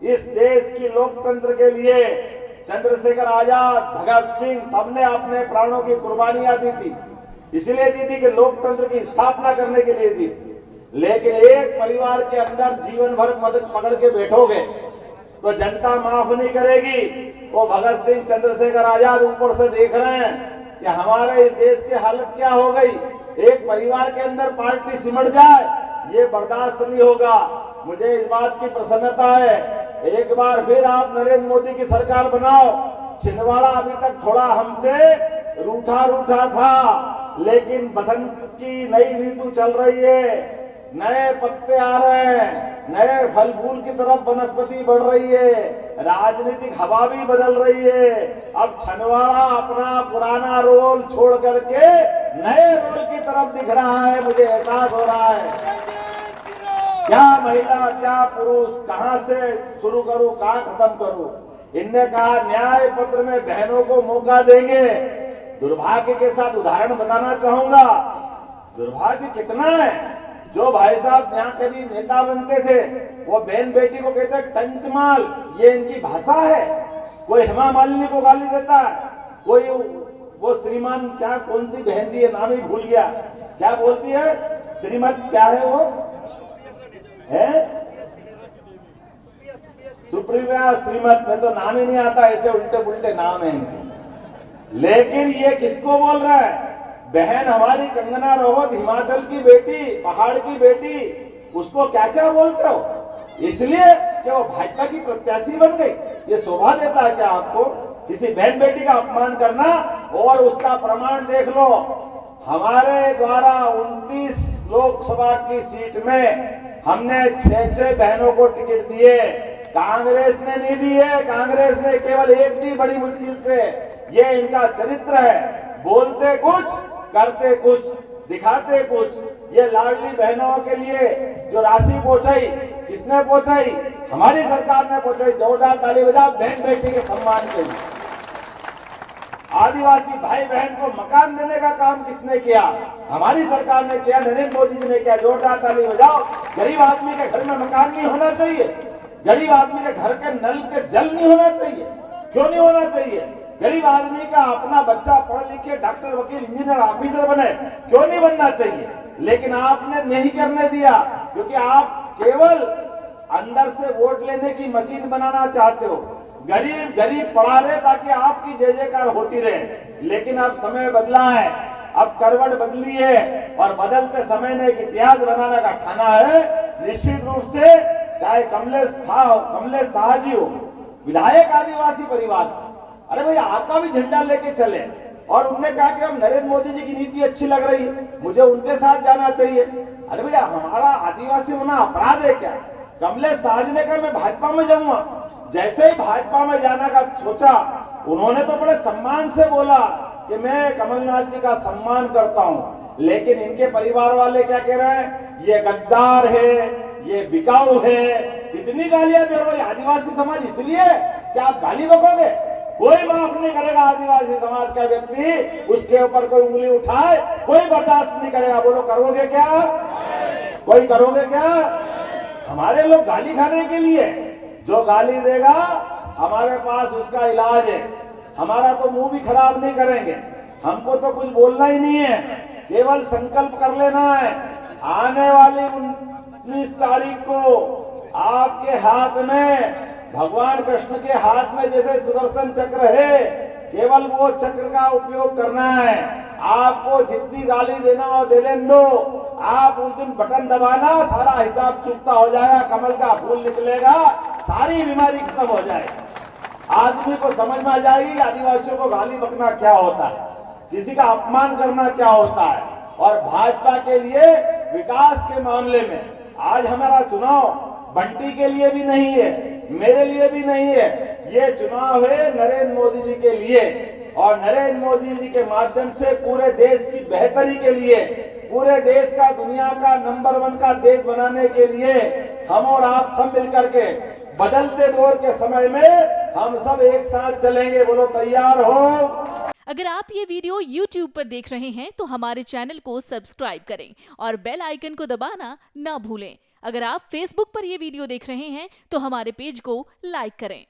इस देश की लोकतंत्र के लिए चंद्रशेखर आजाद, भगत सिंह सबने अपने प्राणों की कुर्बानियां दी थी। इसलिए दी थी कि लोकतंत्र की स्थापना करने के लिए दी थी। लेकिन एक परिवार के अंदर जीवन भर पकड़ के बैठोगे तो जनता माफ नहीं करेगी। वो भगत सिंह, चंद्रशेखर आजाद ऊपर से देख रहे हैं कि हमारे इस देश की हालत क्या हो गई। एक परिवार के अंदर पार्टी सिमट जाए, ये बर्दाश्त नहीं होगा। मुझे इस बात की प्रसन्नता है, एक बार फिर आप नरेंद्र मोदी की सरकार बनाओ। छिंदवाड़ा अभी तक थोड़ा हमसे रूठा रूठा था, लेकिन बसंत की नई ऋतु चल रही है, नए पत्ते आ रहे हैं, नए फल फूल की तरफ वनस्पति बढ़ रही है, राजनीतिक हवा भी बदल रही है। अब छिंदवाड़ा अपना पुराना रोल छोड़ करके नए रोल की तरफ दिख रहा है, मुझे एहसास हो रहा है। क्या महिला, क्या पुरुष, कहां से शुरू करूं, कहां खत्म करूं। इनने कहा न्याय पत्र में बहनों को मौका देंगे। दुर्भाग्य के साथ उदाहरण बताना चाहूंगा। दुर्भाग्य कितना है, जो भाई साहब यहाँ कभी नेता बनते थे वो बहन बेटी को कहते टंचमाल, ये इनकी भाषा है। कोई हेमा मालिनी को गाली देता है, कोई वो श्रीमान, क्या कौन सी बहन थी, नाम ही भूल गया, क्या बोलती है श्रीमत, क्या है वो है, सुप्रीमा श्रीमत, में तो नाम ही नहीं आता, ऐसे उल्टे पुल्टे नाम है इनके। लेकिन ये किसको बोल रहा है, बहन हमारी कंगना रनौत, हिमाचल की बेटी, पहाड़ की बेटी, उसको क्या क्या बोलते हो, इसलिए कि वो भाजपा की प्रत्याशी बन गई। ये शोभा देता है क्या आपको किसी बहन बेटी का अपमान करना? और उसका प्रमाण देख लो, हमारे द्वारा 29 लोकसभा की सीट में हमने 6 बहनों को टिकट दिए, कांग्रेस ने नहीं दिए। कांग्रेस ने केवल एक दी, बड़ी मुश्किल से। ये इनका चरित्र है, बोलते कुछ, करते कुछ, दिखाते कुछ। ये लाडली बहनों के लिए जो राशि पहुंचाई, किसने पहुंचाई? हमारी सरकार ने पहुंचाई। जोरदार ताली बजाओ बहन बेटी के सम्मान के लिए। आदिवासी भाई बहन को मकान देने का काम किसने किया? हमारी सरकार ने किया, नरेंद्र मोदी जी ने किया। जोरदार ताली बजाओ। गरीब आदमी के घर में मकान नहीं होना चाहिए, गरीब आदमी के घर के नल के जल नहीं होना चाहिए। क्यों नहीं होना चाहिए? गरीब आदमी का अपना बच्चा पढ़ लिख के डॉक्टर, वकील, इंजीनियर, ऑफिसर बने, क्यों नहीं बनना चाहिए? लेकिन आपने नहीं करने दिया, क्योंकि आप केवल अंदर से वोट लेने की मशीन बनाना चाहते हो। गरीब गरीब पढ़ा रहे ताकि आपकी जय जयकार होती रहे। लेकिन अब समय बदला है, अब करवट बदली है, और बदलते समय ने एक इतिहास बनाने का ठाना है। निश्चित रूप से चाहे कमलेश शाह जी हो, विधायक आदिवासी परिवार, अरे भाई आपका भी झंडा लेके चले, और उनने कहा कि हम नरेंद्र मोदी जी की नीति अच्छी लग रही है, मुझे उनके साथ जाना चाहिए। अरे भैया, हमारा आदिवासी होना अपराध है क्या? कमलेश शाह जी ने कहा मैं भाजपा में जाऊंगा। जैसे ही भाजपा में जाने का सोचा, उन्होंने तो बड़े सम्मान से बोला कि मैं कमलनाथ जी का सम्मान करता हूं। लेकिन इनके परिवार वाले क्या कह रहे हैं? ये गद्दार है, ये बिकाऊ है। कितनी गालियां दे रहे हो आदिवासी समाज, इसलिए क्या आप गाली बकोगे? कोई माफ नहीं करेगा आदिवासी समाज का व्यक्ति, उसके ऊपर कोई उंगली उठाए, कोई बर्दाश्त नहीं करेगा। बोलो करोगे क्या? कोई करोगे क्या? हमारे लोग गाली खाने के लिए, जो गाली देगा हमारे पास उसका इलाज है। हमारा तो मुंह भी खराब नहीं करेंगे, हमको तो कुछ बोलना ही नहीं है, केवल संकल्प कर लेना है। आने वाली 19 तारीख को आपके हाथ में, भगवान कृष्ण के हाथ में जैसे सुदर्शन चक्र है, केवल वो चक्र का उपयोग करना है। आपको जितनी गाली देना हो दे लेने दो, आप उस दिन बटन दबाना, सारा हिसाब चुकता हो जाएगा, कमल का फूल निकलेगा, सारी बीमारी खत्म हो जाएगी। आदमी को समझ में आ जाएगी आदिवासियों को गाली बकना क्या होता है, किसी का अपमान करना क्या होता है। और भाजपा के लिए विकास के मामले में आज हमारा चुनाव बंटी के लिए भी नहीं है, मेरे लिए भी नहीं है, ये चुनाव है नरेंद्र मोदी जी के लिए। और नरेंद्र मोदी जी के माध्यम से पूरे देश की बेहतरी के लिए, पूरे देश का दुनिया का नंबर 1 का देश बनाने के लिए हम और आप सब मिलकर के बदलते दौर के समय में हम सब एक साथ चलेंगे। बोलो तैयार हो? अगर आप ये वीडियो YouTube पर देख रहे हैं तो हमारे चैनल को सब्सक्राइब करें और बेल आइकन को दबाना ना भूलें। अगर आप Facebook पर ये वीडियो देख रहे हैं तो हमारे पेज को लाइक करें।